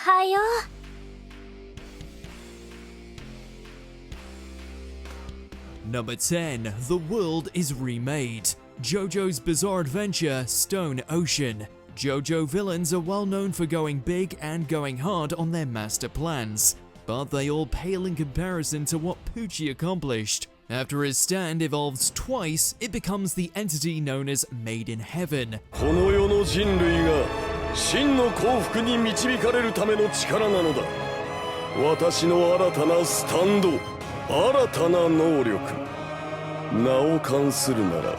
はよう。 Number 10. The world is remade. JoJo's bizarre adventure, Stone Ocean. JoJo villains are well known for going big and going hard on their master plans, but they all pale in comparison to what Pucci accomplished. After his stand evolves twice, it becomes the entity known as Made in Heaven. この世の人類が真の幸福に導かれるための力なのだ。私の新たなスタンド、新たな能力。名を冠するなら、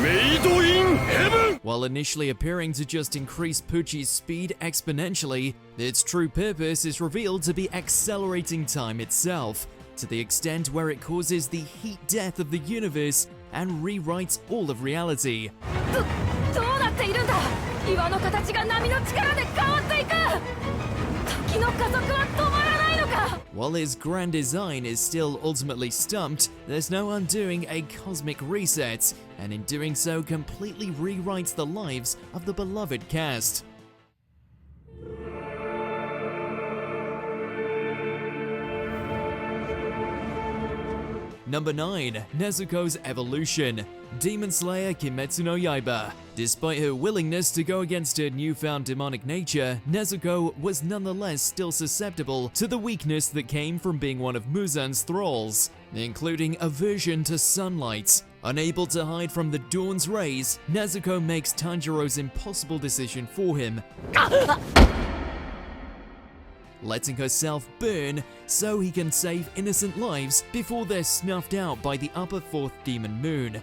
Made in Heaven! While initially appearing to just increase Pucci's speed exponentially, its true purpose is revealed to be accelerating time itself, to the extent where it causes the heat death of the universe and rewrites all of reality. どうなっているんだ。岩の形が波の力で変わっていく。時の加速は止まらないのか。 While his grand design is still ultimately stumped, there's no undoing a cosmic reset, and in doing so completely rewrites the lives of the beloved cast. Number 9. Nezuko's Evolution. Demon Slayer Kimetsu no Yaiba. Despite her willingness to go against her newfound demonic nature, Nezuko was nonetheless still susceptible to the weakness that came from being one of Muzan's thralls, including aversion to sunlight. Unable to hide from the dawn's rays, Nezuko makes Tanjiro's impossible decision for him, letting herself burn so he can save innocent lives before they're snuffed out by the upper fourth demon moon.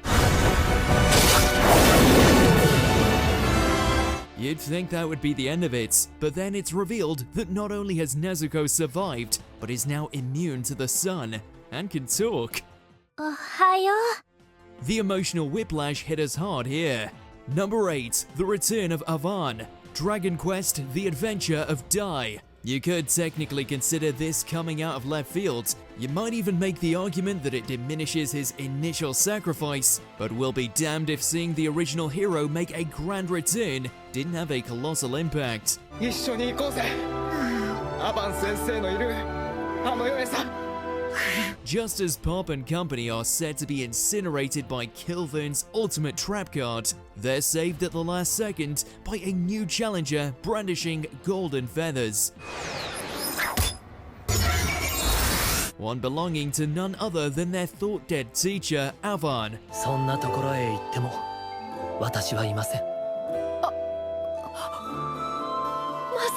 You'd think that would be the end of it, but then it's revealed that not only has Nezuko survived, but is now immune to the sun and can talk. はよう。 The emotional whiplash hit us hard here. Number 8. The return of Avan. Dragon Quest: The Adventure of Dai. You could technically consider this coming out of left field. You might even make the argument that it diminishes his initial sacrifice, but we'll be damned if seeing the original hero make a grand return didn't have a colossal impact. 一緒に行こうぜ。アバン先生のいるあの世へさ。 Just as Pop and company are said to be incinerated by Kilvern's ultimate trap card, they're saved at the last second by a new challenger brandishing golden feathers. One belonging to none other than their thought-dead teacher, Avan. そんなところへ行っても私はいません。ま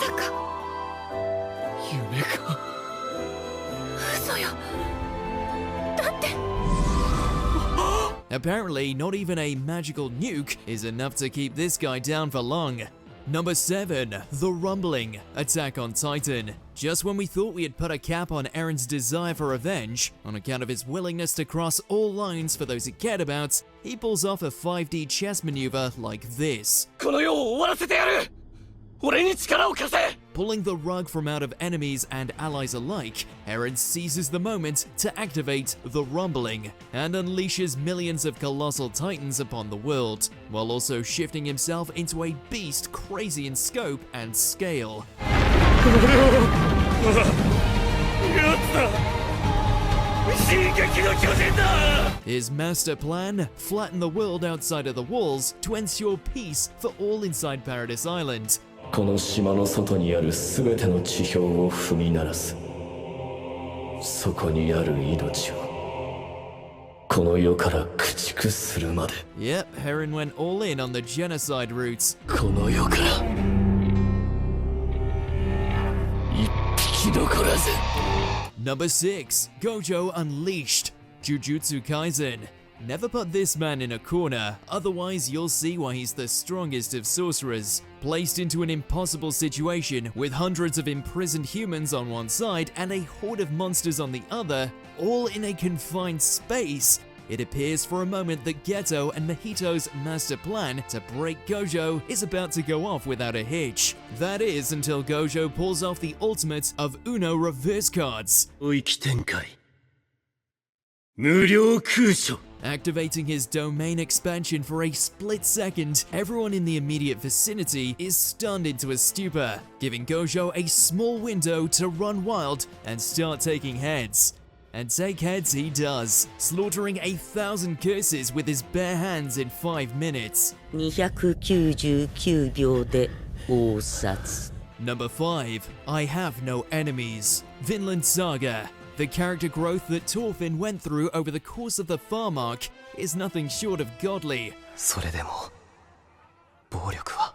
さか。夢か。嘘よ。だって。 Apparently, not even a magical nuke is enough to keep this guy down for long. Number 7. The Rumbling. Attack on Titan. Just when we thought we had put a cap on Eren's desire for revenge, on account of his willingness to cross all lines for those he cared about, he pulls off a 5D chess maneuver like this. この世を終わらせてやる。俺に力を貸せ。 Pulling the rug from out of enemies and allies alike, Eren seizes the moment to activate the Rumbling and unleashes millions of colossal titans upon the world, while also shifting himself into a beast crazy in scope and scale. やった。進撃の巨人だ。 His master plan? Flatten the world outside of the walls to ensure peace for all inside Paradise Island. この島の外にあるすべての地表を踏み鳴らす。そこにある命をこの世から駆逐するまで。 Yep, Eren went all in on the genocide route. この世から一匹残らず。 Number 6. Gojo Unleashed. Jujutsu Kaisen. Never put this man in a corner, otherwise you'll see why he's the strongest of sorcerers. Placed into an impossible situation with hundreds of imprisoned humans on one side and a horde of monsters on the other, all in a confined space, it appears for a moment that Geto and Mahito's master plan to break Gojo is about to go off without a hitch. That is until Gojo pulls off the ultimate of Uno reverse cards. 領域展開無料空所 Activating his domain expansion for a split second, everyone in the immediate vicinity is stunned into a stupor, giving Gojo a small window to run wild and start taking heads. And take heads he does, slaughtering 1,000 curses with his bare hands in 5 minutes. 299秒で応殺 Number 5. I have no enemies. Vinland Saga. The character growth that Thorfinn went through over the course of the farm arc is nothing short of godly. それでも暴力は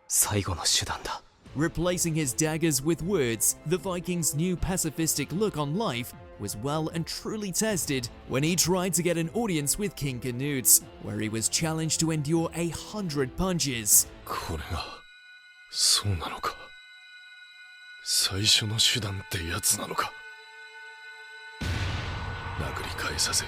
最後の手段だ Replacing his daggers with words, the Vikings' new pacifistic look on life was well and truly tested when he tried to get an audience with King Canute, where he was challenged to endure 100 punches. これがそうなのか。最初の手段ってやつなのか。殴り返させ、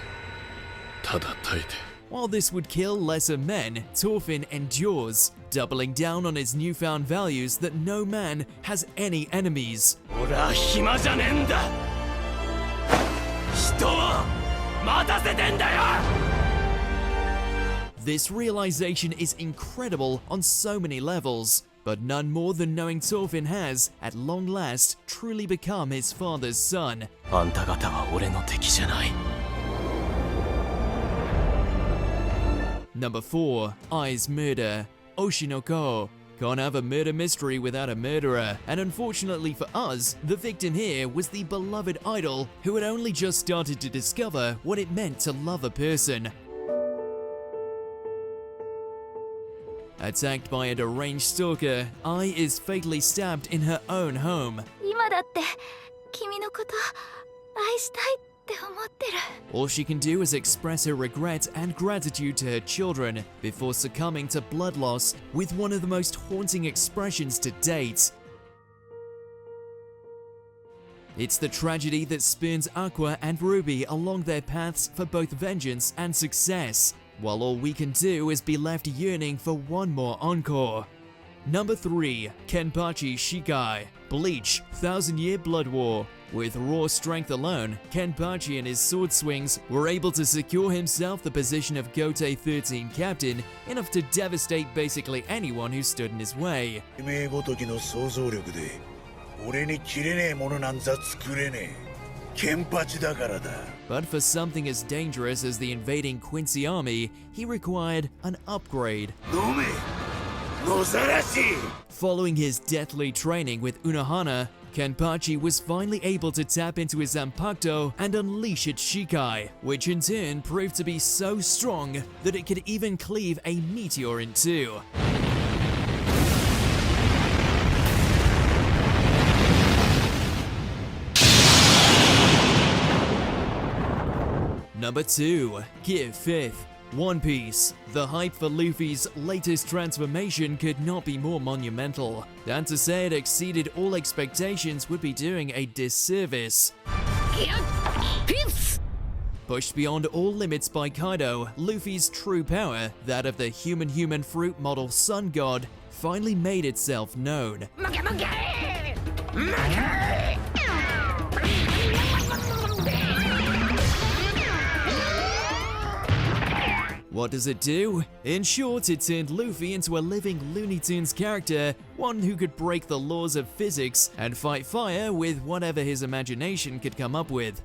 ただ耐えて。While this would kill lesser men, Thorfinn endures, doubling down on his newfound values that no man has any enemies. 俺は暇じゃねえんだ。人を待たせてんだよ。This realization is incredible on so many levels, but none more than knowing Thorfinn has, at long last, truly become his father's son. あんた方は俺の敵じゃない Number 4. Ai's murder. Oshi no Ko. Can't have a murder mystery without a murderer, and unfortunately for us, the victim here was the beloved idol who had only just started to discover what it meant to love a person. Attacked by a deranged stalker, Ai is fatally stabbed in her own home. 今だって君のこと愛したいって思ってる All she can do is express her regret and gratitude to her children before succumbing to blood loss with one of the most haunting expressions to date. It's the tragedy that spurns Aqua and Ruby along their paths for both vengeance and success, while all we can do is be left yearning for one more encore. Number 3. Kenpachi Shikai. Bleach, 1,000-Year Blood War. With raw strength alone, Kenpachi and his sword swings were able to secure himself the position of Gote 13 captain, enough to devastate basically anyone who stood in his way. 夢ごときの想像力で俺に切れねえものなんざ作れねえ。ケンパチだからだ。But for something as dangerous as the invading Quincy army, he required an upgrade. 飲め野ざらし Following his deathly training with Unohana, Kenpachi was finally able to tap into his Zanpakuto and unleash its Shikai, which in turn proved to be so strong that it could even cleave a meteor in two. Number 2. Gear 5th. One Piece. The hype for Luffy's latest transformation could not be more monumental, and to say it exceeded all expectations would be doing a disservice. Pushed beyond all limits by Kaido, Luffy's true power, that of the human fruit model sun god, finally made itself known. What does it do? In short, it turned Luffy into a living Looney Tunes character, one who could break the laws of physics and fight fire with whatever his imagination could come up with.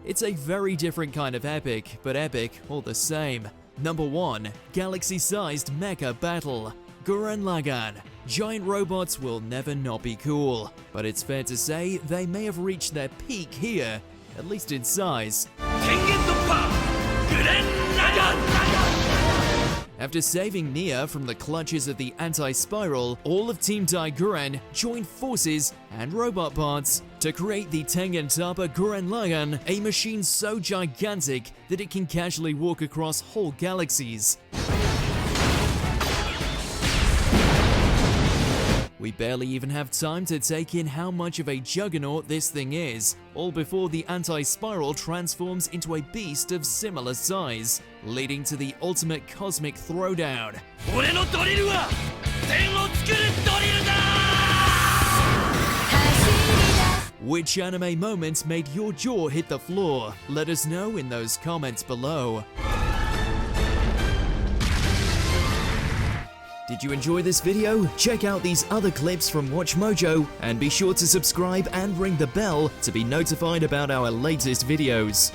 It's a very different kind of epic, but epic all the same. Number 1. Galaxy-sized mecha battle. Gurren Lagann. Giant robots will never not be cool, but it's fair to say they may have reached their peak here, at least in size. After saving Nia from the clutches of the anti-spiral, all of Team Daiguren joined forces and robot parts to create the Tengen Toppa Gurren Lagann, a machine so gigantic that it can casually walk across whole galaxies. We barely even have time to take in how much of a juggernaut this thing is, all before the anti-spiral transforms into a beast of similar size, leading to the ultimate cosmic throwdown. Which anime moments made your jaw hit the floor? Let us know in those comments below. Did you enjoy this video? Check out these other clips from WatchMojo and be sure to subscribe and ring the bell to be notified about our latest videos.